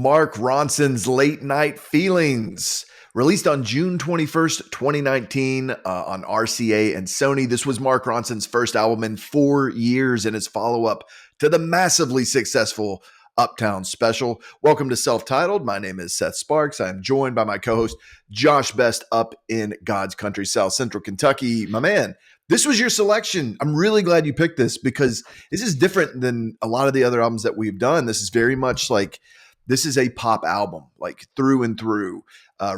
Mark Ronson's Late Night Feelings, released on June 21st, 2019 on RCA and Sony. This was Mark Ronson's first album in 4 years and his follow-up to the massively successful Uptown Special. Welcome to Self-Titled. My name is Seth Sparks. I am joined by my co-host, Josh Best, up in God's country, South Central Kentucky. My man, this was your selection. I'm really glad you picked this because this is different than a lot of the other albums that we've done. This is very much like this is a pop album, like through and through,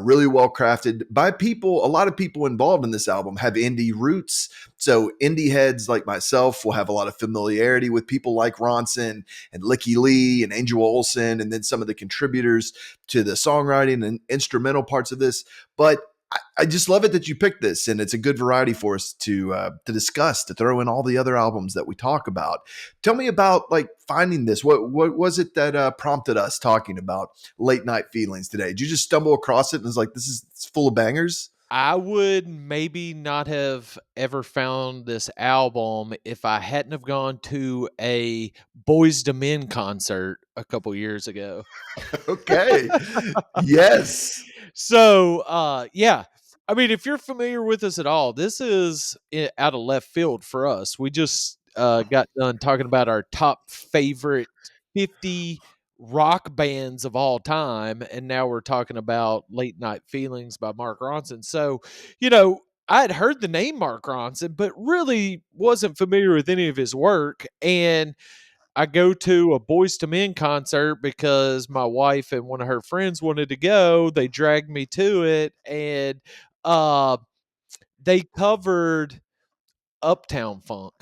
really well crafted by people. A lot of people involved in this album have indie roots. So indie heads like myself will have a lot of familiarity with people like Ronson and Lykke Li and Angel Olsen, and then some of the contributors to the songwriting and instrumental parts of this. But I just love it that you picked this, and it's a good variety for us to discuss, to throw in all the other albums that we talk about. Tell me about like finding this. What was it that prompted us talking about Late Night Feelings today? Did you just stumble across it and was like, this is it's full of bangers? I would maybe not have ever found this album if I hadn't have gone to a Boys to Men concert a couple years ago. Okay. Yes. So, yeah. I mean, if you're familiar with us at all, this is out of left field for us. We just got done talking about our top favorite 50 rock bands of all time, and now we're talking about Late Night Feelings by Mark Ronson. So, I had heard the name Mark Ronson, but really wasn't familiar with any of his work. And I go to a Boys to Men concert because my wife and one of her friends wanted to go. They dragged me to it, and uh, they covered Uptown Funk.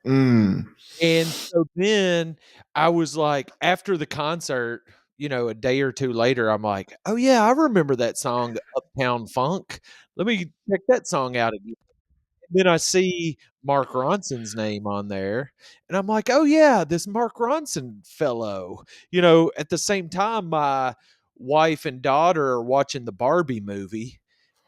Mm. And so then I was like, after the concert, a day or two later, I'm like, oh, yeah, I remember that song, Uptown Funk. Let me check that song out again. Then I see Mark Ronson's name on there, and I'm like, "Oh, yeah, this Mark Ronson fellow." At the same time, my wife and daughter are watching the Barbie movie,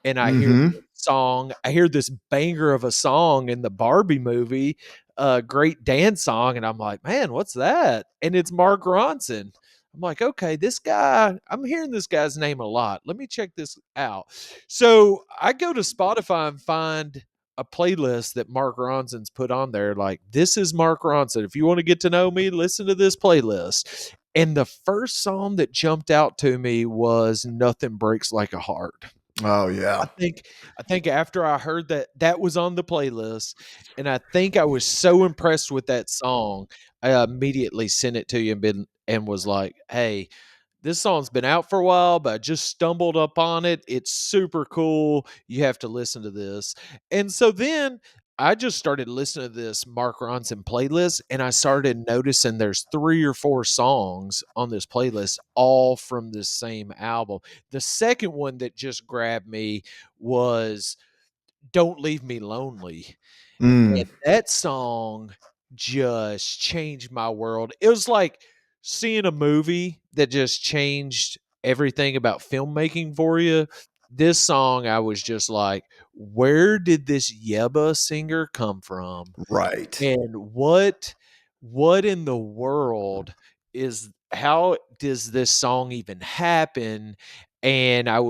and Mm-hmm. I hear this banger of a song in the Barbie movie, a great dance song, and I'm like, "Man, what's that?" And it's Mark Ronson. I'm like, "Okay, this guy, I'm hearing this guy's name a lot. Let me check this out." So, I go to Spotify and find a playlist that Mark Ronson's put on there. Like, this is Mark Ronson. If you want to get to know me, listen to this playlist. And the first song that jumped out to me was Nothing Breaks Like a Heart. Oh I yeah. think I think after I heard that was on the playlist, and I think I was so impressed with that song, I immediately sent it to you and was like, "Hey, this song's been out for a while, but I just stumbled upon it. It's super cool. You have to listen to this." And so then I just started listening to this Mark Ronson playlist, and I started noticing there's 3 or 4 songs on this playlist, all from this same album. The second one that just grabbed me was Don't Leave Me Lonely. Mm. And that song just changed my world. It was like seeing a movie that just changed everything about filmmaking for you. This song, I was just like, where did this Yebba singer come from? Right. And what in the world is how does this song even happen? And I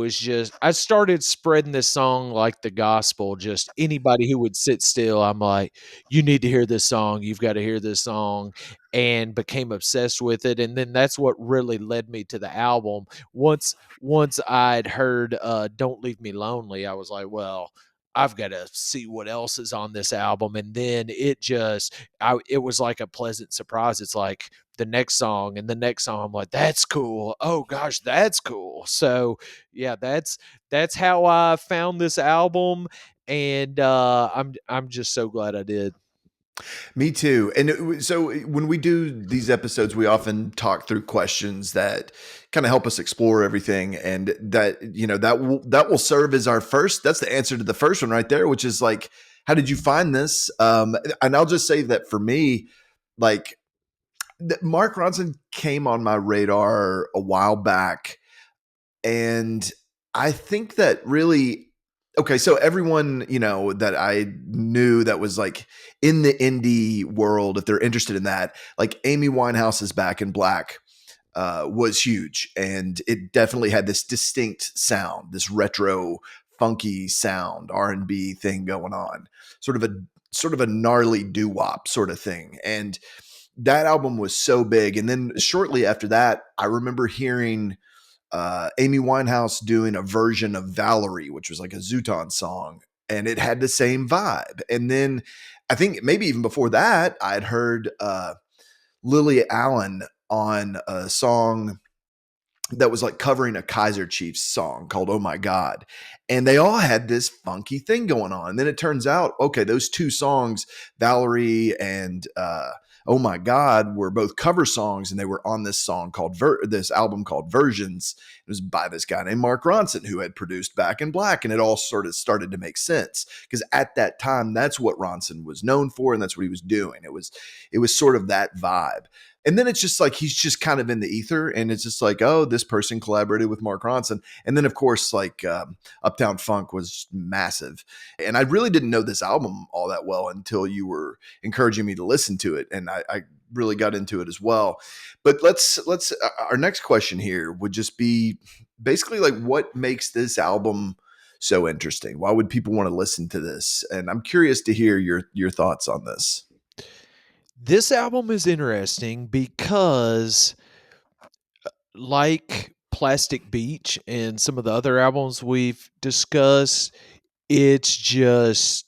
started spreading this song like the gospel. Just anybody who would sit still, I'm like, you need to hear this song. You've got to hear this song. And became obsessed with it. And then that's what really led me to the album. Once I'd heard Don't Leave Me Lonely, I was like, well, I've got to see what else is on this album. And then it was like a pleasant surprise. It's like the next song and the next song. I'm like, that's cool. Oh gosh, that's cool. So yeah, that's how I found this album. And I'm just so glad I did. Me too. And so when we do these episodes, we often talk through questions that kind of help us explore everything, and that that will serve as our first. That's the answer to the first one right there, which is like, how did you find this? And I'll just say that for me, like Mark Ronson came on my radar a while back, and I think that really okay, so everyone, that I knew that was like in the indie world, if they're interested in that, like Amy Winehouse is Back in Black. was huge, and it definitely had this distinct sound, this retro funky sound, R&B thing going on, sort of a gnarly doo-wop sort of thing. And that album was so big. And then shortly after that, I remember hearing Amy Winehouse doing a version of Valerie, which was like a Zooton song, and it had the same vibe. And then I think maybe even before that, I'd heard Lily Allen on a song that was like covering a Kaiser Chiefs song called Oh My God. And they all had this funky thing going on. And then it turns out, okay, those two songs, Valerie and Oh My God, were both cover songs, and they were on this song called this album called Versions. It was by this guy named Mark Ronson, who had produced Back in Black. And it all sort of started to make sense, because at that time, that's what Ronson was known for, and that's what he was doing. It was sort of that vibe. And then it's just like he's just kind of in the ether, and it's just like, oh, this person collaborated with Mark Ronson. And then, of course, like Uptown Funk was massive. And I really didn't know this album all that well until you were encouraging me to listen to it. And I really got into it as well. But let's our next question here would just be basically like, what makes this album so interesting? Why would people want to listen to this? And I'm curious to hear your thoughts on this. This album is interesting because, like Plastic Beach and some of the other albums we've discussed, it's just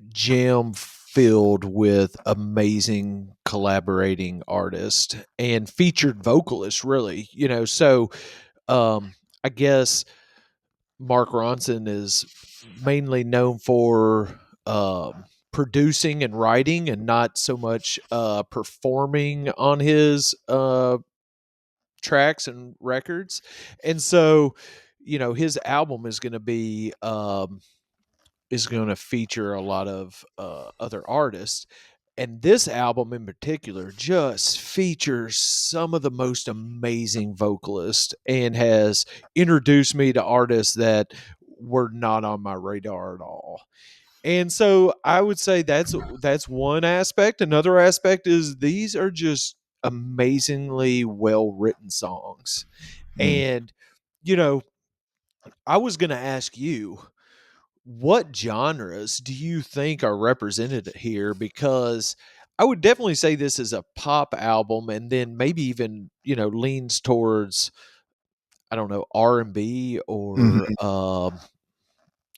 jam filled with amazing collaborating artists and featured vocalists, really. So I guess Mark Ronson is mainly known for producing and writing, and not so much performing on his tracks and records. And so, his album is going to be is going to feature a lot of other artists. And this album in particular just features some of the most amazing vocalists, and has introduced me to artists that were not on my radar at all. And so I would say that's one aspect. Another aspect is these are just amazingly well written songs. Mm. And you know, I was going to ask you, what genres do you think are represented here? Because I would definitely say this is a pop album, and then maybe even, leans towards, I don't know, R&B, or Mhm.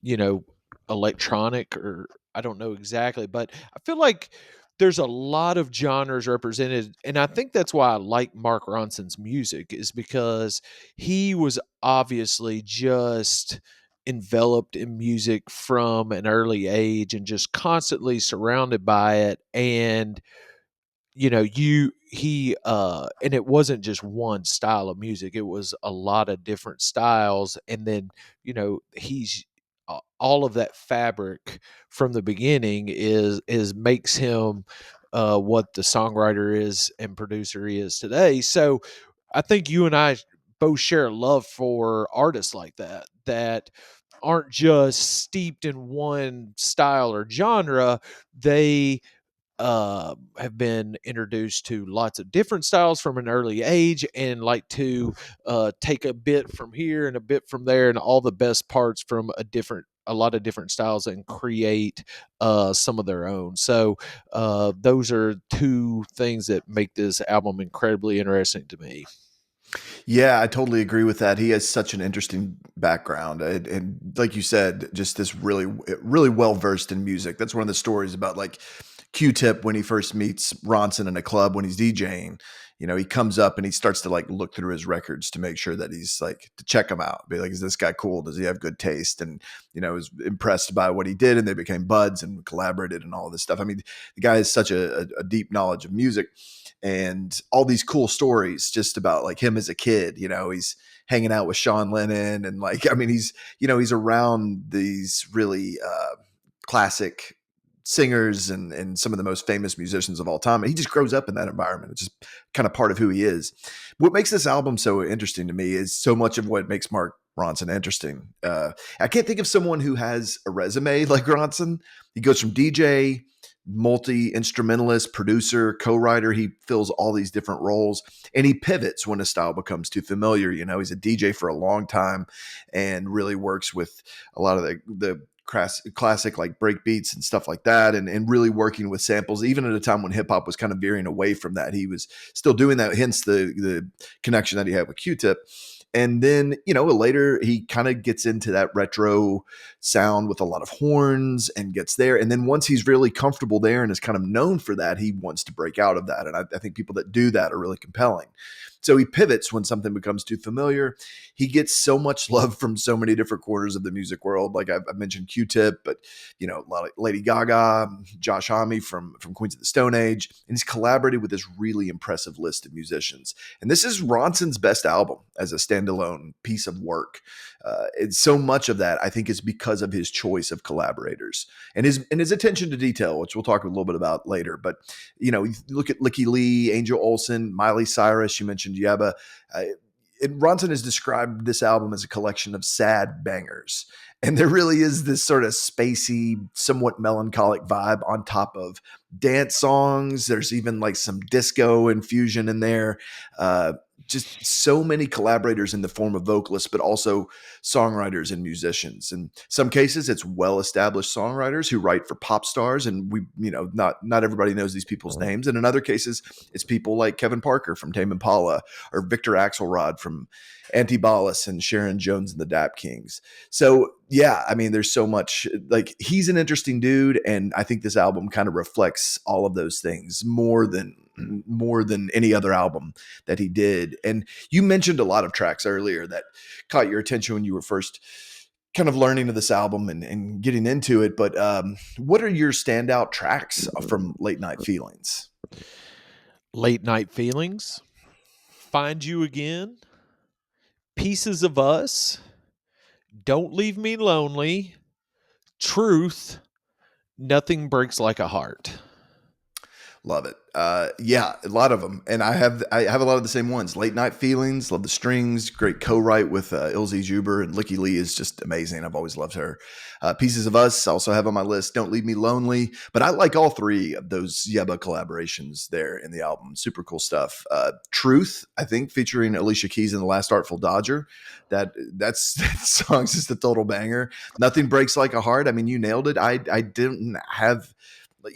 you know, electronic, or I don't know exactly, but I feel like there's a lot of genres represented. And I think that's why I like Mark Ronson's music, is because he was obviously just enveloped in music from an early age, and just constantly surrounded by it. And and it wasn't just one style of music, it was a lot of different styles. And then he's all of that fabric from the beginning is makes him what the songwriter is and producer he is today. So I think you and I both share a love for artists like that aren't just steeped in one style or genre. They have been introduced to lots of different styles from an early age, and like to take a bit from here and a bit from there, and all the best parts from a lot of different styles, and create some of their own. So those are two things that make this album incredibly interesting to me. Yeah, I totally agree with that. He has such an interesting background, and like you said, just this really well versed in music. That's one of the stories about like Q-Tip when he first meets Ronson in a club when he's DJing. He comes up and he starts to like look through his records to make sure that he's like, to check him out, be like, is this guy cool? Does he have good taste? And was impressed by what he did, and they became buds and collaborated and all this stuff. I mean, the guy has such a deep knowledge of music, and all these cool stories just about like him as a kid. He's hanging out with Sean Lennon, and like, I mean, he's around these really classic singers and some of the most famous musicians of all time. And he just grows up in that environment. It's just kind of part of who he is. What makes this album so interesting to me is so much of what makes Mark Ronson interesting. I can't think of someone who has a resume like Ronson. He goes from DJ multi-instrumentalist, producer, co-writer. He fills all these different roles, and he pivots when a style becomes too familiar. He's a DJ for a long time and really works with a lot of the classic like break beats and stuff like that, and really working with samples even at a time when hip-hop was kind of veering away from that. He was still doing that, hence the connection that he had with Q-Tip. And then, later he kind of gets into that retro sound with a lot of horns and gets there. And then once he's really comfortable there and is kind of known for that, he wants to break out of that. And I think people that do that are really compelling. So he pivots when something becomes too familiar. He gets so much love from so many different corners of the music world. Like I've mentioned Q-Tip, but a lot of Lady Gaga, Josh Homme from Queens of the Stone Age, and he's collaborated with this really impressive list of musicians. And this is Ronson's best album as a standalone piece of work. It's so much of that, I think, is because of his choice of collaborators and his attention to detail, which we'll talk a little bit about later. But you look at Lykke Li, Angel Olsen, Miley Cyrus. You mentioned Yebba. Ronson has described this album as a collection of sad bangers. And there really is this sort of spacey, somewhat melancholic vibe on top of dance songs. There's even like some disco infusion in there. Just so many collaborators in the form of vocalists, but also songwriters and musicians. In some cases, it's well-established songwriters who write for pop stars, and not everybody knows these people's names. And in other cases, it's people like Kevin Parker from Tame Impala or Victor Axelrod from Antibalas and Sharon Jones and the Dap Kings. So yeah, I mean, there's so much. Like, he's an interesting dude, and I think this album kind of reflects all of those things more than any other album that he did. And you mentioned a lot of tracks earlier that caught your attention when you were first kind of learning of this album and getting into it. But what are your standout tracks from Late Night Feelings? Late Night Feelings, Find You Again, Pieces of Us, Don't Leave Me Lonely, Truth, Nothing Breaks Like a Heart. Love it. Yeah, a lot of them, and I have a lot of the same ones. Late Night Feelings, love the strings, great co-write with Ilse Juber, and Lykke Li is just amazing. I've always loved her. Pieces of Us also have on my list. Don't Leave Me Lonely, but I like all three of those Yebba collaborations there in the album. Super cool stuff. Truth, I think, featuring Alicia Keys and the Last Artful Dodger. That song's just a total banger. Nothing Breaks Like a Heart. I mean, you nailed it. I didn't have.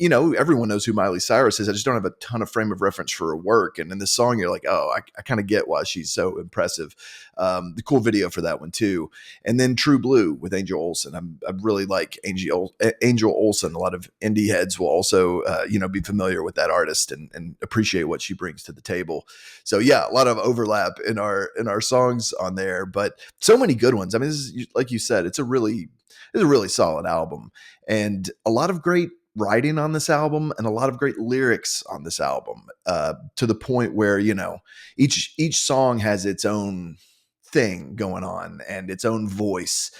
Everyone knows who Miley Cyrus is. I just don't have a ton of frame of reference for her work. And in this song, you're like, oh, I kind of get why she's so impressive. The cool video for that one too. And then True Blue with Angel Olsen. I really like Angel Olsen. A lot of indie heads will also, be familiar with that artist and appreciate what she brings to the table. So yeah, a lot of overlap in our songs on there, but so many good ones. I mean, this is, like you said, it's a really solid album, and a lot of great writing on this album and a lot of great lyrics on this album, to the point where each song has its own thing going on and its own voice.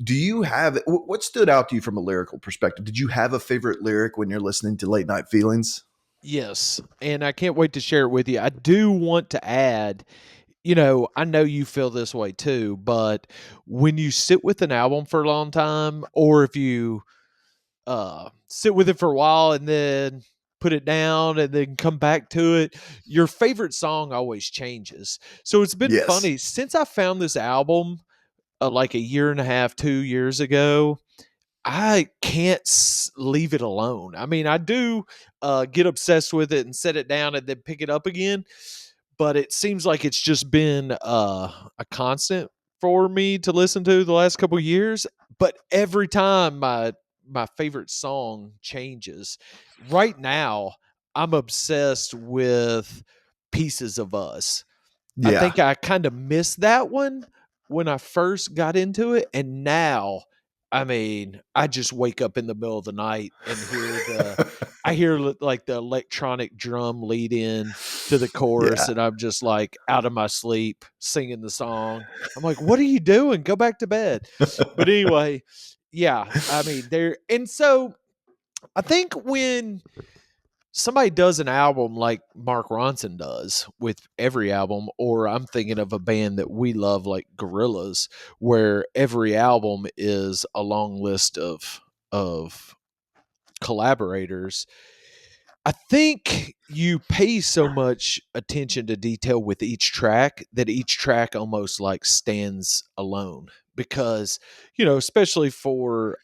Do you have what stood out to you from a lyrical perspective? Did you have a favorite lyric when you're listening to Late Night Feelings? Yes, and I can't wait to share it with you. I do want to add, I know you feel this way too, but when you sit with an album for a long time, or if you sit with it for a while and then put it down and then come back to it, your favorite song always changes. So it's been Yes. funny since I found this album like a year and a half, 2 years ago. I can't leave it alone. I mean, I do get obsessed with it and set it down and then pick it up again, but it seems like it's just been a constant for me to listen to the last couple of years. But every time my favorite song changes. Right now, I'm obsessed with Pieces of Us. I Yeah. think I kind of missed that one when I first got into it, and now, I mean, I just wake up in the middle of the night and I hear like the electronic drum lead in to the chorus, Yeah. and I'm just like out of my sleep singing the song. I'm like, "What are you doing? Go back to bed." But anyway, yeah, I mean, there, and so I think when somebody does an album like Mark Ronson does with every album, or I'm thinking of a band that we love like Gorillaz, where every album is a long list of collaborators, I think you pay so much attention to detail with each track that each track almost like stands alone because, especially for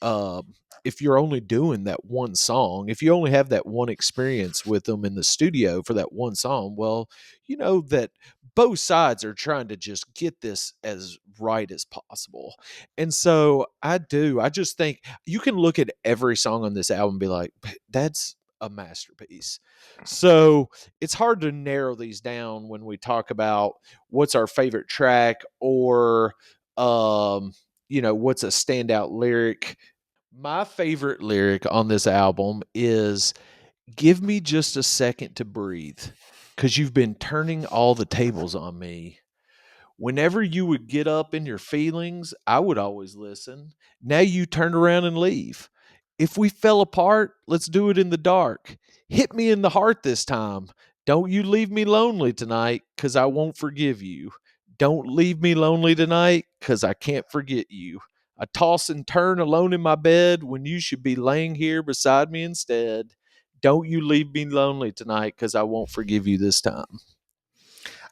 if you're only doing that one song, if you only have that one experience with them in the studio for that one song, well, you know that both sides are trying to just get this as right as possible. And so I just think you can look at every song on this album and be like, that's a masterpiece. So it's hard to narrow these down when we talk about what's our favorite track or what's a standout lyric. My favorite lyric on this album is give me just a second to breathe because you've been turning all the tables on me. Whenever you would get up in your feelings, I would always listen. Now you turn around and leave. If we fell apart, let's do it in the dark. Hit me in the heart this time. Don't you leave me lonely tonight, because I won't forgive you. Don't leave me lonely tonight, because I can't forget you. I toss and turn alone in my bed when you should be laying here beside me instead. Don't you leave me lonely tonight, because I won't forgive you this time.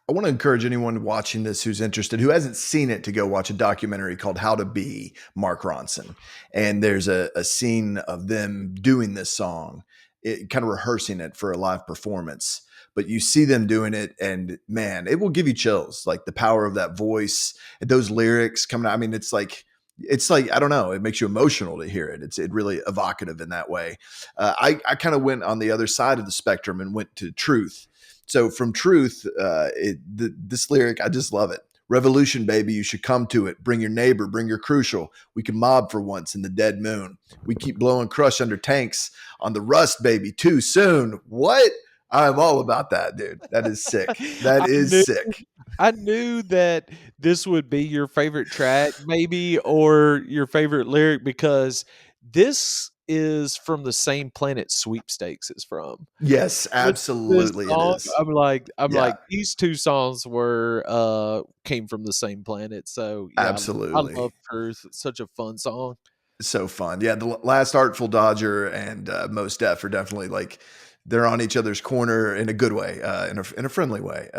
I want to encourage anyone watching this who's interested, who hasn't seen it, to go watch a documentary called How to Be Mark Ronson. And there's a scene of them doing this song, kind of rehearsing it for a live performance. But you see them doing it, and man, it will give you chills. Like the power of that voice, those lyrics coming out. I mean, it's like I don't know. It makes you emotional to hear it. It's really evocative in that way. I kind of went on the other side of the spectrum and went to Truth. So from Truth, this lyric, I just love it. Revolution, baby, you should come to it. Bring your neighbor, bring your crucial. We can mob for once in the dead moon. We keep blowing crush under tanks on the rust, baby, too soon. What? I'm all about that, dude. That is sick. That I is knew sick. I knew that this would be your favorite track, maybe, or your favorite lyric because this is from the same planet Sweepstakes is from. Yes, This absolutely it song, is. I'm like, Yeah, these 2 songs came from the same planet, so, yeah, I absolutely. love Truth, it's such a fun song. So fun. Yeah, the last Artful Dodger and Most Def are definitely like they're on each other's corner in a good way, in a friendly way.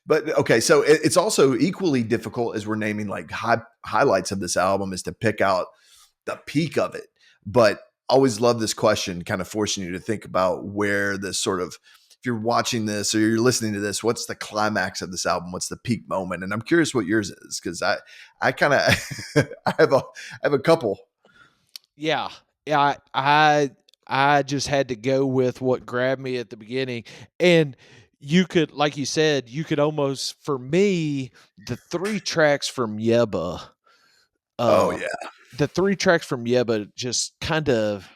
But okay, so it's also equally difficult as we're naming like highlights of this album is to pick out the peak of it. But always love this question, kind of forcing you to think about where this sort of if you're watching this or you're listening to this, what's the climax of this album? What's the peak moment? And I'm curious what yours is because I kind of I have a couple. Yeah. Yeah, I just had to go with what grabbed me at the beginning, and you could like you said, you could almost for me, the 3 tracks from Yebba, Oh uh, yeah, the 3 tracks from Yebba just kind of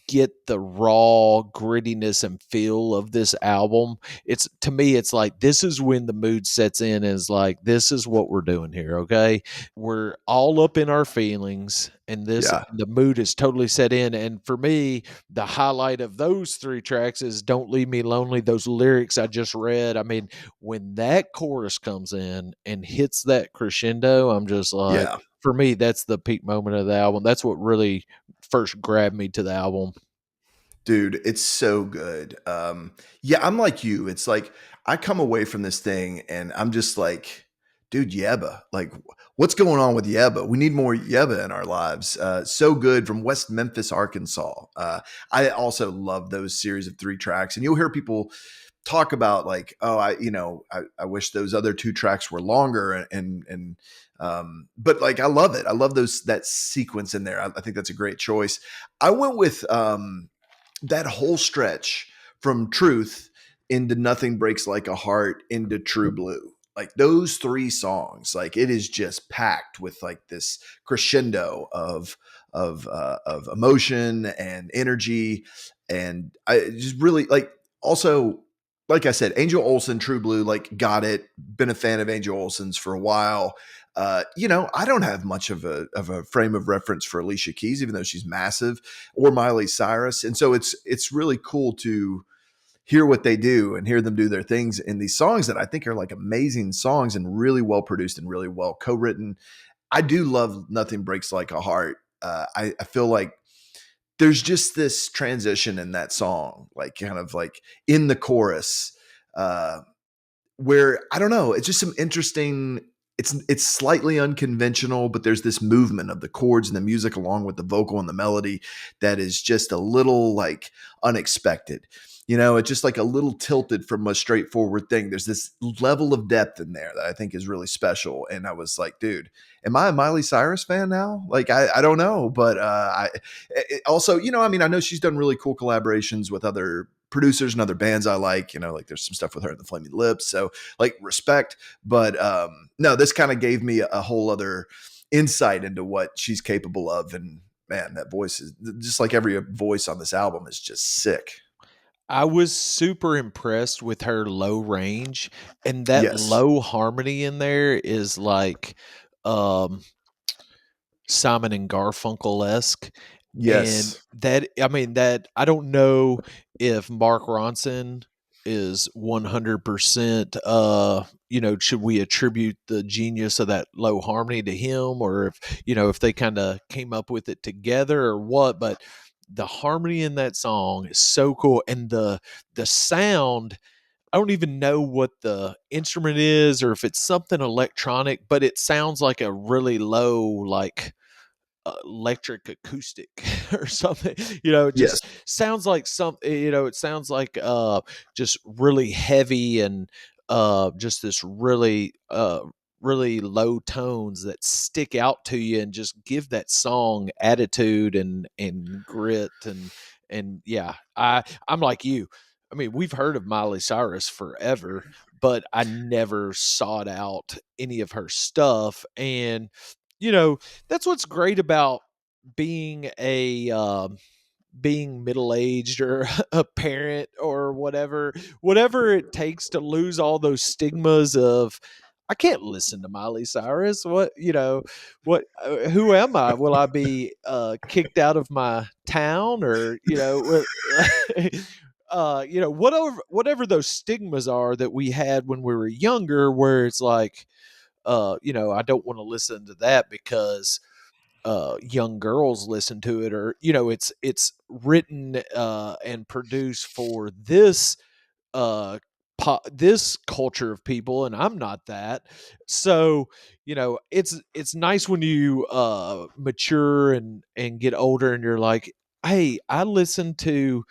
get the raw grittiness and feel of this album. It's to me, it's like this is when the mood sets in and is like, this is what we're doing here, okay? We're all up in our feelings and yeah, the mood is totally set in. And for me, the highlight of those 3 tracks is Don't Leave Me Lonely. Those lyrics I just read. I mean, when that chorus comes in and hits that crescendo, I'm just like, yeah. for me, that's the peak moment of the album. That's what really first grabbed me to the album. Dude, it's so good. Yeah, I'm like you. It's like I come away from this thing and I'm just like, dude, Yebba. Like, what's going on with Yebba? We need more Yebba in our lives. So good from West Memphis, Arkansas. I also love those series of 3 tracks, and you'll hear people talk about like, oh, I wish those other 2 tracks were longer, but like I love it. I love that sequence in there. I think that's a great choice. I went with that whole stretch from Truth into Nothing Breaks Like a Heart into True Blue. Like those 3 songs, like it is just packed with like this crescendo of emotion and energy, and I just really like. Also, like I said, Angel Olsen, True Blue, like got it. Been a fan of Angel Olsen's for a while. I don't have much of a frame of reference for Alicia Keys, even though she's massive, or Miley Cyrus, and so it's really cool to hear what they do and hear them do their things in these songs that I think are like amazing songs and really well produced and really well co-written. I do love Nothing Breaks Like a Heart. I feel like there's just this transition in that song, like kind of like in the chorus, uh, where I don't know, it's just some interesting. It's slightly unconventional, but there's this movement of the chords and the music along with the vocal and the melody that is just a little like unexpected. It's just like a little tilted from a straightforward thing. There's this level of depth in there that I think is really special. And I was like, dude, am I a Miley Cyrus fan now? Like, I don't know, but also, I mean, I know she's done really cool collaborations with other producers and other bands I like. Like there's some stuff with her in the Flaming Lips, so like respect. But no, this kind of gave me a whole other insight into what she's capable of. And man, that voice is just like every voice on this album is just sick. I was super impressed with her low range, and that Yes. low harmony in there is like um Simon and Garfunkel-esque. And Yes. that, I mean, that I don't know if Mark Ronson is 100%, should we attribute the genius of that low harmony to him, or if they kind of came up with it together or what, but the harmony in that song is so cool. And the sound, I don't even know what the instrument is or if it's something electronic, but it sounds like a really low, like electric acoustic or something. It Yes. just sounds like something. It sounds like just really heavy, and just this really low tones that stick out to you and just give that song attitude and grit. And yeah, I'm like you. I mean, we've heard of Miley Cyrus forever, but I never sought out any of her stuff. And you know that's what's great about being being middle-aged, or a parent, or whatever it takes to lose all those stigmas of, I can't listen to Miley Cyrus. Who am I? Will I be kicked out of my town, or whatever those stigmas are that we had when we were younger, where it's like, I don't want to listen to that because young girls listen to it, or it's written and produced for this uh this culture of people, and I'm not that. So it's nice when you mature and get older, and you're like, hey, I listen to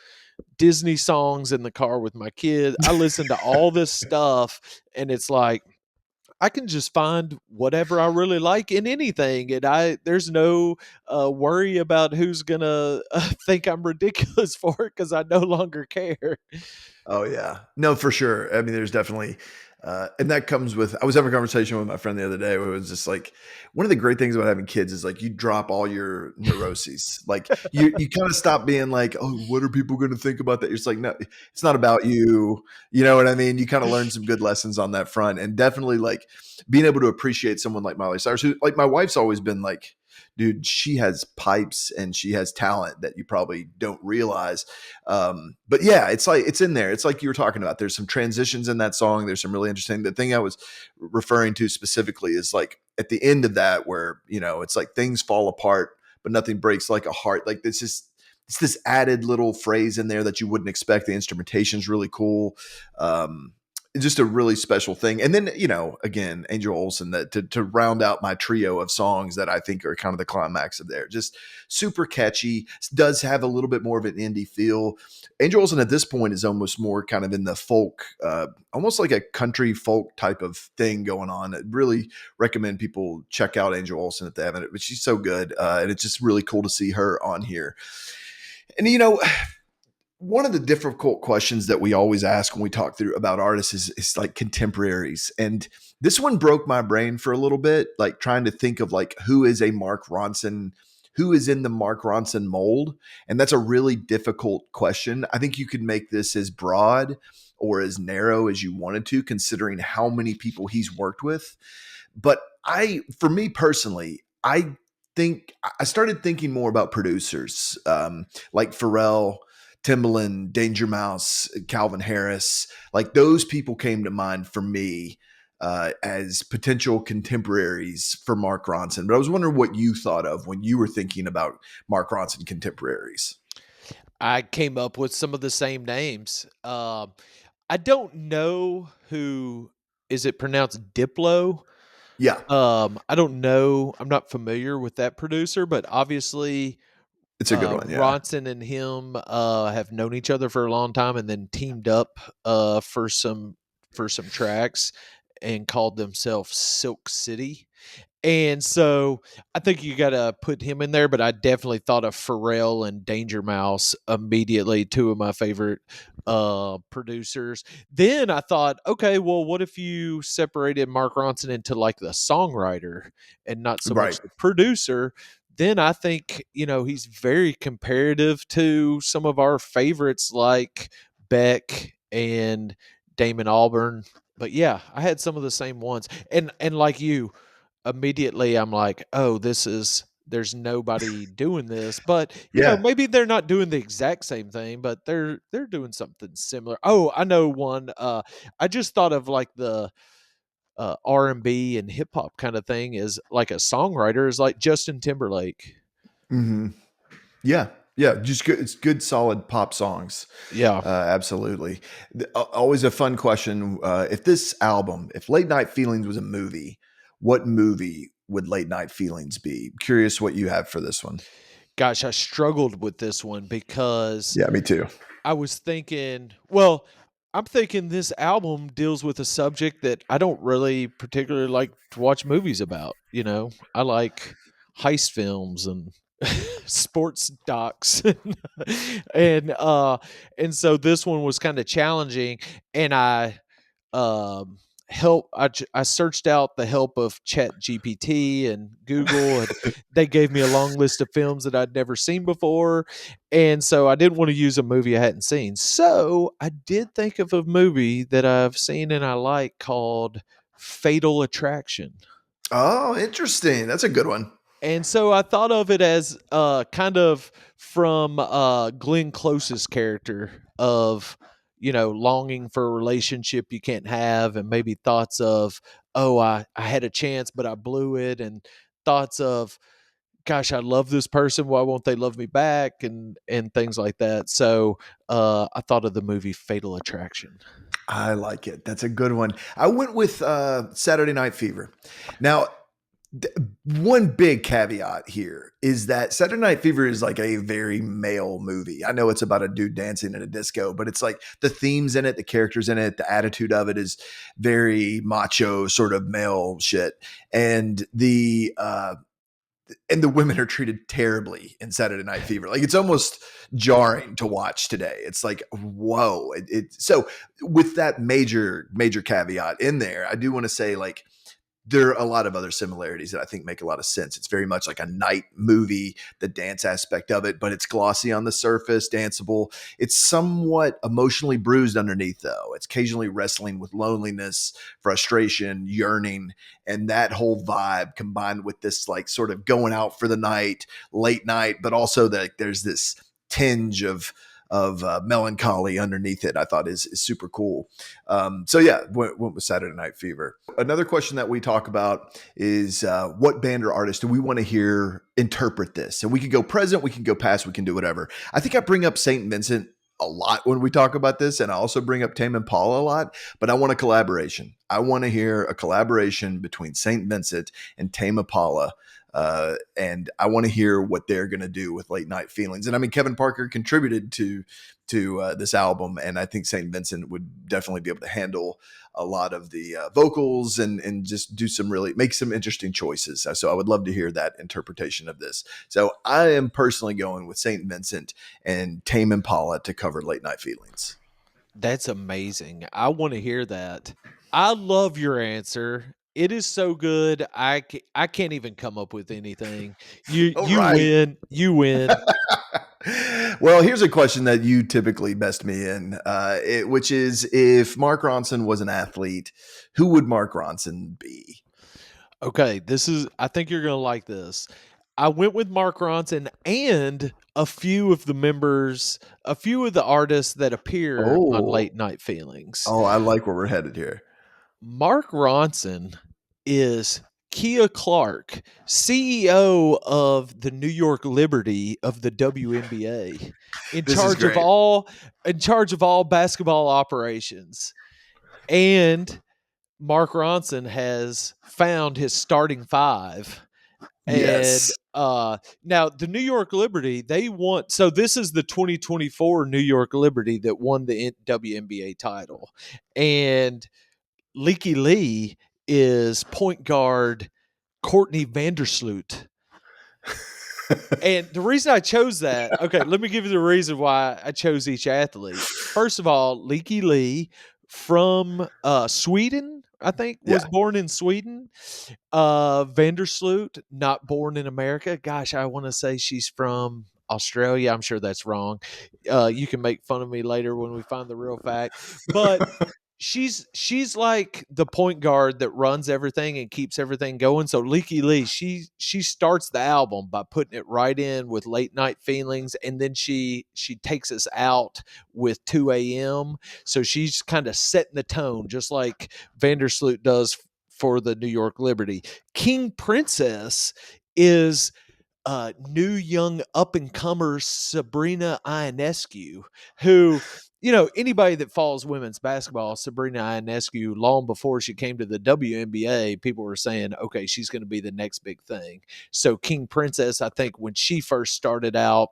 Disney songs in the car with my kid, I listen to all this stuff, and it's like, I can just find whatever I really like in anything, and there's no worry about who's gonna think I'm ridiculous for it, because I no longer care. Oh yeah, no, for sure. I mean, there's definitely, and that comes with. I was having a conversation with my friend the other day where it was just like one of the great things about having kids is like you drop all your neuroses. Like you kind of stop being like, oh, what are people going to think about that? It's like, no, it's not about you. You know what I mean? You kind of learn some good lessons on that front, and definitely like being able to appreciate someone like Miley Cyrus, who like my wife's always been like, dude, she has pipes and she has talent that you probably don't realize. But yeah, it's like it's in there. It's like you were talking about. There's some transitions in that song. There's some really interesting. The thing I was referring to specifically is like at the end of that, where it's like things fall apart, but nothing breaks like a heart. Like this is it's this added little phrase in there that you wouldn't expect. The instrumentation's really cool. Just a really special thing. And then, again, Angel Olsen, that to round out my trio of songs that I think are kind of the climax of there. Just super catchy, does have a little bit more of an indie feel. Angel Olsen at this point is almost more kind of in the folk, almost like a country folk type of thing going on. I really recommend people check out Angel Olsen if they haven't, but she's so good. And it's just really cool to see her on here. And, one of the difficult questions that we always ask when we talk through about artists is like contemporaries. And this one broke my brain for a little bit, like trying to think of like who is a Mark Ronson, who is in the Mark Ronson mold. And that's a really difficult question. I think you could make this as broad or as narrow as you wanted to, considering how many people he's worked with. But for me personally, I think I started thinking more about producers like Pharrell, Timbaland, Danger Mouse, Calvin Harris. Like those people came to mind for me. as potential contemporaries for Mark Ronson. But I was wondering what you thought of when you were thinking about Mark Ronson contemporaries. I came up with some of the same names. I don't know who is it pronounced Diplo? Yeah, I don't know. I'm not familiar with that producer, but obviously it's a good one. Yeah. Ronson and him have known each other for a long time, and then teamed up for some tracks and called themselves Silk City. And so I think you gotta put him in there, but I definitely thought of Pharrell and Danger Mouse immediately, two of my favorite producers. Then I thought, okay, well, what if you separated Mark Ronson into like the songwriter and not so Right. much the producer? Then I think, he's very comparative to some of our favorites like Beck and Damon Albarn. But yeah, I had some of the same ones. And like you, immediately I'm like, "Oh, there's nobody doing this." But, Yeah. maybe they're not doing the exact same thing, but they're doing something similar. Oh, I know one. I just thought of like the R&B and hip hop kind of thing is like a songwriter is like Justin Timberlake. Hmm. Yeah. Yeah. Just good. It's good, solid pop songs. Yeah. Absolutely. Always a fun question. If this album, if Late Night Feelings was a movie, what movie would Late Night Feelings be? Curious what you have for this one. Gosh, I struggled with this one because Yeah, me too. I was thinking, well, I'm thinking this album deals with a subject that I don't really particularly like to watch movies about. I like heist films and sports docs, and and so this one was kind of challenging, and um I searched out the help of Chat GPT and Google, and they gave me a long list of films that I'd never seen before, and so I didn't want to use a movie I hadn't seen. So I did think of a movie that I've seen and I like called Fatal Attraction. Oh, interesting. That's a good one. And so I thought of it as kind of from Glenn Close's character of, longing for a relationship you can't have, and maybe thoughts of, oh, I had a chance, but I blew it, and thoughts of, gosh, I love this person. Why won't they love me back? And things like that. So I thought of the movie Fatal Attraction. I like it. That's a good one. I went with Saturday Night Fever. Now, th- one big caveat here is that Saturday Night Fever is like a very male movie. I know it's about a dude dancing in a disco, but it's like the themes in it, the characters in it, the attitude of it is very macho, sort of male shit. And the women are treated terribly in Saturday Night Fever. Like it's almost jarring to watch today. It's like whoa. So with that major caveat in there, I do want to say like there are a lot of other similarities that I think make a lot of sense. It's very much like a night movie, the dance aspect of it, but it's glossy on the surface, danceable. It's somewhat emotionally bruised underneath, though. It's occasionally wrestling with loneliness, frustration, yearning, and that whole vibe combined with this like sort of going out for the night, late night, but also that there's this tinge of melancholy underneath it. I thought is super cool. So yeah, went with Saturday Night Fever. Another question that we talk about is what band or artist do we want to hear interpret this? And we can go present, we can go past, we can do whatever. I think I bring up Saint Vincent a lot when we talk about this, and I also bring up Tame Impala a lot. But I want a collaboration. I want to hear a collaboration between Saint Vincent and Tame Impala. And I want to hear what they're going to do with Late Night Feelings. And I mean, Kevin Parker contributed to this album, and I think Saint Vincent would definitely be able to handle a lot of the vocals and just do some really make some interesting choices. So I would love to hear that interpretation of this. So I am personally going with Saint Vincent and Tame Impala to cover Late Night Feelings. That's amazing. I want to hear that. I love your answer. It is so good. I can't even come up with anything. You All you right. win. You win. Well, here's a question that you typically best me in, which is if Mark Ronson was an athlete, who would Mark Ronson be? Okay, I think you're going to like this. I went with Mark Ronson and a few of the artists that appear on Oh, Late Night Feelings. oh, I like where we're headed here. Mark Ronson is Kia Clark, CEO of the New York Liberty of the WNBA, This is great. in charge of all basketball operations. And Mark Ronson has found his starting five. And Yes. now the New York Liberty, they want, so this is the 2024 New York Liberty that won the WNBA title. And Lykke Li is point guard Courtney Vandersloot. And the reason I chose that, okay, let me give you the reason why I chose each athlete. First of all, Lykke Li from Sweden, I think, was Yeah. born in Sweden. Vandersloot, not born in America. Gosh, I want to say she's from Australia. I'm sure that's wrong. You can make fun of me later when we find the real fact. But she's like the point guard that runs everything and keeps everything going. So Lykke Li, she starts the album by putting it right in with Late Night Feelings, and then she takes us out with 2 a.m. So she's kind of setting the tone, just like Vandersloot does for the New York Liberty. King Princess is new young up and comer Sabrina Ionescu, who, anybody that follows women's basketball, Sabrina Ionescu, long before she came to the WNBA, people were saying, okay, she's going to be the next big thing. So King Princess, I think when she first started out,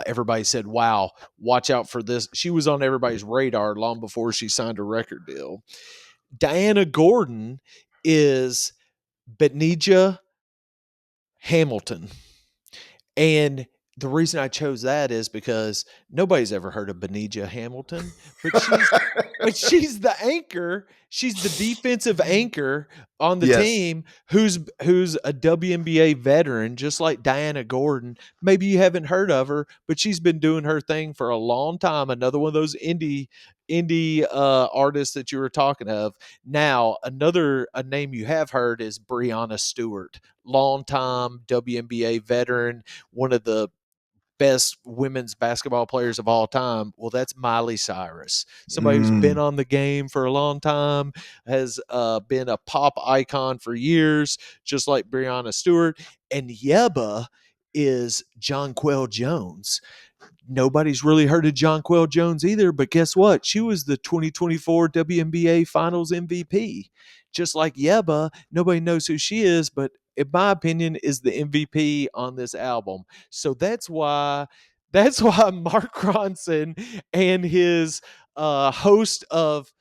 everybody said, wow, watch out for this. She was on everybody's radar long before she signed a record deal. Diana Gordon is Benija Hamilton. And the reason I chose that is because nobody's ever heard of Benija Hamilton, but she's the anchor. She's the defensive anchor on the Yes. team who's a WNBA veteran, just like Diana Gordon. Maybe you haven't heard of her, but she's been doing her thing for a long time. Another one of those indie artists that you were talking of. Now, a name you have heard is Breonna Stewart, longtime WNBA veteran, one of the best women's basketball players of all time. Well, that's Miley Cyrus, somebody who's been Mm. on the game for a long time, has been a pop icon for years, just like Breonna Stewart. And Yebba is Jonquel Jones. Nobody's really heard of Jonquel Jones either, but guess what? She was the 2024 WNBA Finals MVP. Just like Yebba, nobody knows who she is, but in my opinion, is the MVP on this album. So that's why Mark Ronson and his host of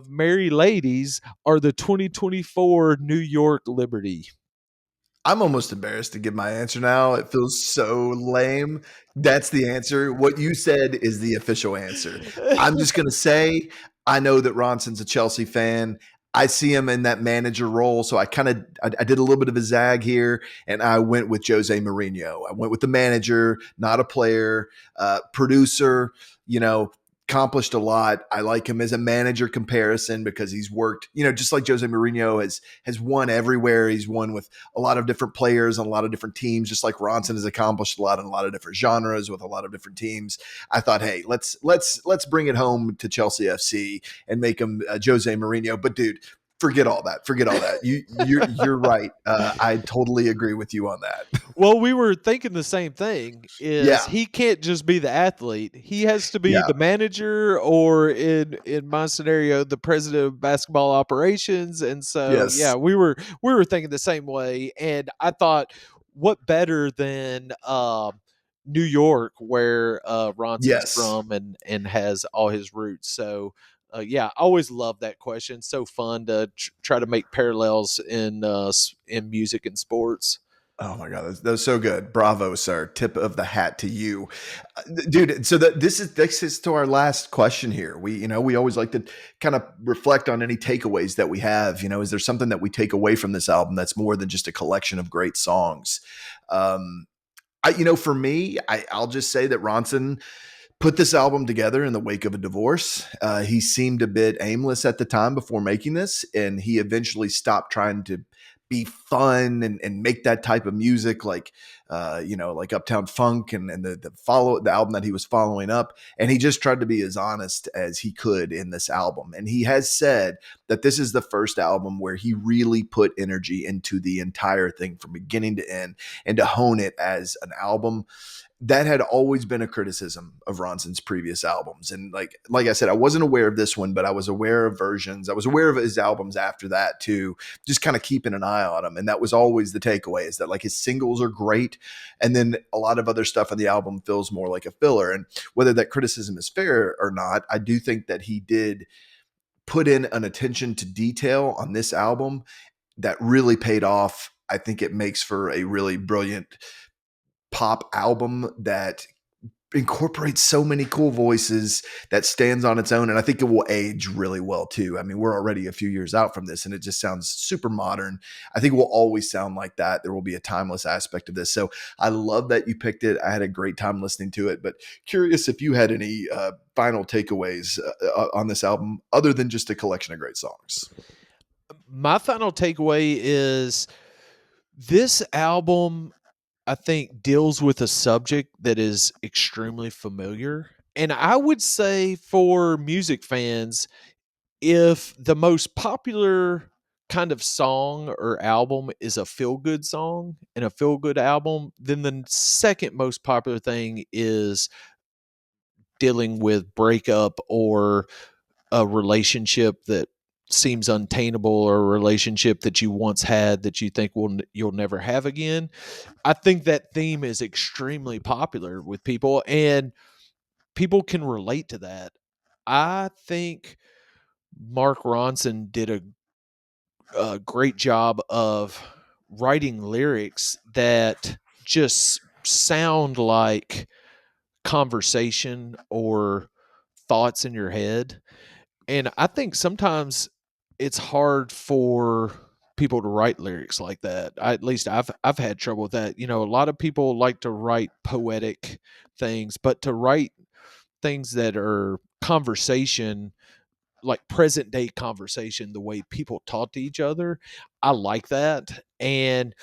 Merry Ladies are the 2024 New York Liberty. I'm almost embarrassed to give my answer now. It feels so lame. That's the answer. What you said is the official answer. I'm just going to say I know that Ronson's a Chelsea fan. I see him in that manager role, so I did a little bit of a zag here, and I went with Jose Mourinho. I went with the manager, not a player, producer. You know, accomplished a lot. I like him as a manager comparison because he's worked. Just like Jose Mourinho has won everywhere. He's won with a lot of different players on a lot of different teams, just like Ronson has accomplished a lot in a lot of different genres with a lot of different teams. I thought, hey, let's bring it home to Chelsea FC and make him Jose Mourinho. But dude, forget all that. Forget all that. You're right. I totally agree with you on that. Well, we were thinking the same thing. Is Yeah. he can't just be the athlete. He has to be Yeah. the manager, or in my scenario, the president of basketball operations. And so, yeah, Yes. we were thinking the same way. And I thought, what better than New York, where Ronson's Yes. from and has all his roots. So, yeah, I always love that question. So fun to try to make parallels in music and sports. Oh my God, that was so good. Bravo, sir. Tip of the hat to you, dude. So this is to our last question here. We always like to kind of reflect on any takeaways that we have. Is there something that we take away from this album that's more than just a collection of great songs? Um, for me, I'll just say that Ronson put this album together in the wake of a divorce. He seemed a bit aimless at the time before making this, and he eventually stopped trying to be fun and make that type of music, like like Uptown Funk and the album that he was following up. And he just tried to be as honest as he could in this album. And he has said that this is the first album where he really put energy into the entire thing from beginning to end, and to hone it as an album. That had always been a criticism of Ronson's previous albums. And like I said, I wasn't aware of this one, but I was aware of versions. I was aware of his albums after that too, just kind of keeping an eye on him. And that was always the takeaway, is that like his singles are great, and then a lot of other stuff on the album feels more like a filler. And whether that criticism is fair or not, I do think that he did put in an attention to detail on this album that really paid off. I think it makes for a really brilliant pop album that incorporates so many cool voices, that stands on its own. And I think it will age really well too. I mean, we're already a few years out from this and it just sounds super modern. I think it will always sound like that. There will be a timeless aspect of this. So I love that you picked it. I had a great time listening to it, but curious if you had any final takeaways on this album other than just a collection of great songs. My final takeaway is this album, I think, deals with a subject that is extremely familiar. And I would say for music fans, if the most popular kind of song or album is a feel good song and a feel good album, then the second most popular thing is dealing with breakup or a relationship that seems untainable, or a relationship that you once had that you think you'll never have again. I think that theme is extremely popular with people, and people can relate to that. I think Mark Ronson did a great job of writing lyrics that just sound like conversation or thoughts in your head. And I think sometimes it's hard for people to write lyrics like that. At least I've had trouble with that. A lot of people like to write poetic things, but to write things that are conversation, like present day conversation, the way people talk to each other, I like that. And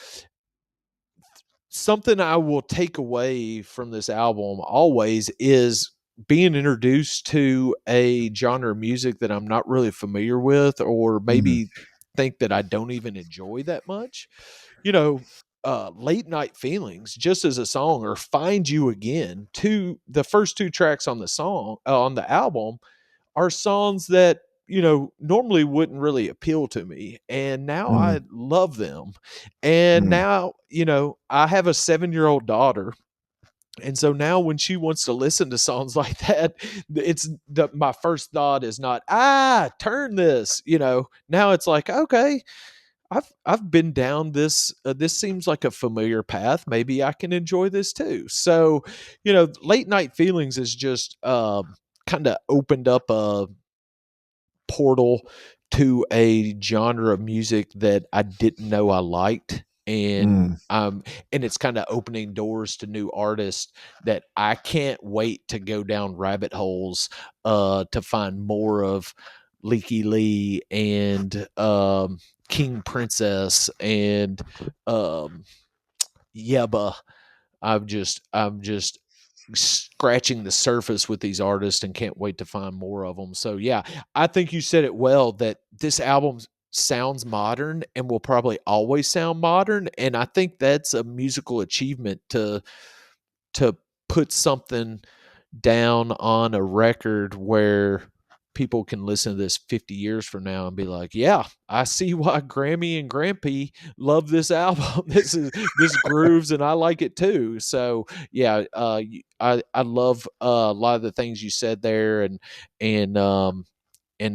something I will take away from this album always is being introduced to a genre of music that I'm not really familiar with, or Mhm. maybe think that I don't even enjoy that much. Late Night Feelings, just as a song, or Find You Again, the first two tracks on the song on the album are songs that normally wouldn't really appeal to me, and now I Mhm. love them. And Mhm. now I have a 7-year-old daughter, and so now when she wants to listen to songs like that, my first thought is not, turn this. Now it's like, okay, I've been down this. This seems like a familiar path. Maybe I can enjoy this too. So, Late Night Feelings is just kind of opened up a portal to a genre of music that I didn't know I liked. Mm. And it's kind of opening doors to new artists that I can't wait to go down rabbit holes to find more of. Lykke Li and King Princess and um, Yebba. I'm just scratching the surface with these artists and can't wait to find more of them. So yeah, I think you said it well, that this album sounds modern and will probably always sound modern, and I think that's a musical achievement to put something down on a record where people can listen to this 50 years from now and be like, yeah, I see why Grammy and Grampy love this album. This grooves and I like it too. So yeah, I love a lot of the things you said there, and and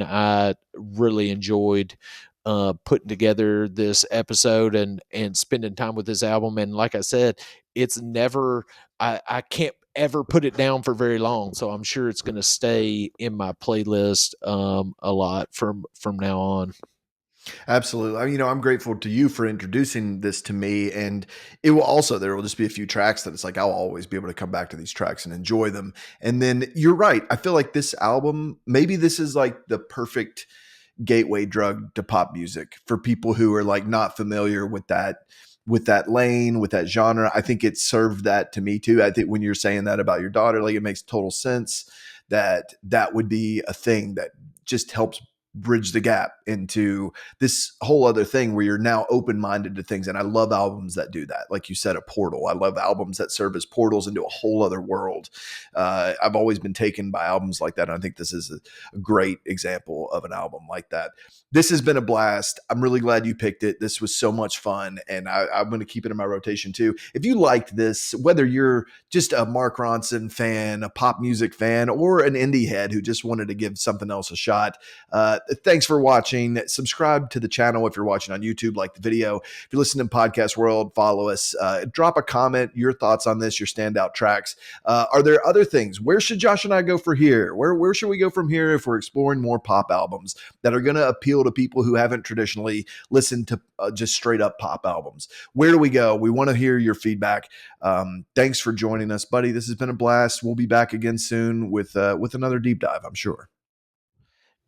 I really enjoyed putting together this episode and spending time with this album. And like I said, it's never I can't ever put it down for very long, so I'm sure it's going to stay in my playlist a lot from now on. Absolutely. I'm grateful to you for introducing this to me. And it will also, there will just be a few tracks that it's like, I'll always be able to come back to these tracks and enjoy them. And then you're right. I feel like this album, maybe this is like the perfect gateway drug to pop music for people who are like not familiar with that lane, with that genre. I think it served that to me too. I think when you're saying that about your daughter, like it makes total sense that that would be a thing that just helps bridge the gap into this whole other thing where you're now open-minded to things. And I love albums that do that. Like you said, a portal. I love albums that serve as portals into a whole other world. I've always been taken by albums like that. And I think this is a great example of an album like that. This has been a blast. I'm really glad you picked it. This was so much fun, and I'm going to keep it in my rotation too. If you liked this, whether you're just a Mark Ronson fan, a pop music fan, or an indie head who just wanted to give something else a shot, thanks for watching. Subscribe to the channel if you're watching on YouTube, like the video. If you're listening in podcast world, follow us. Drop a comment, your thoughts on this, your standout tracks. Are there other things? Where should Josh and I go for here? Where should we go from here if we're exploring more pop albums that are going to appeal to people who haven't traditionally listened to just straight up pop albums? Where do we go? We want to hear your feedback. Thanks for joining us, buddy. This has been a blast. We'll be back again soon with another deep dive, I'm sure.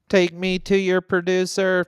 Take me to your producer.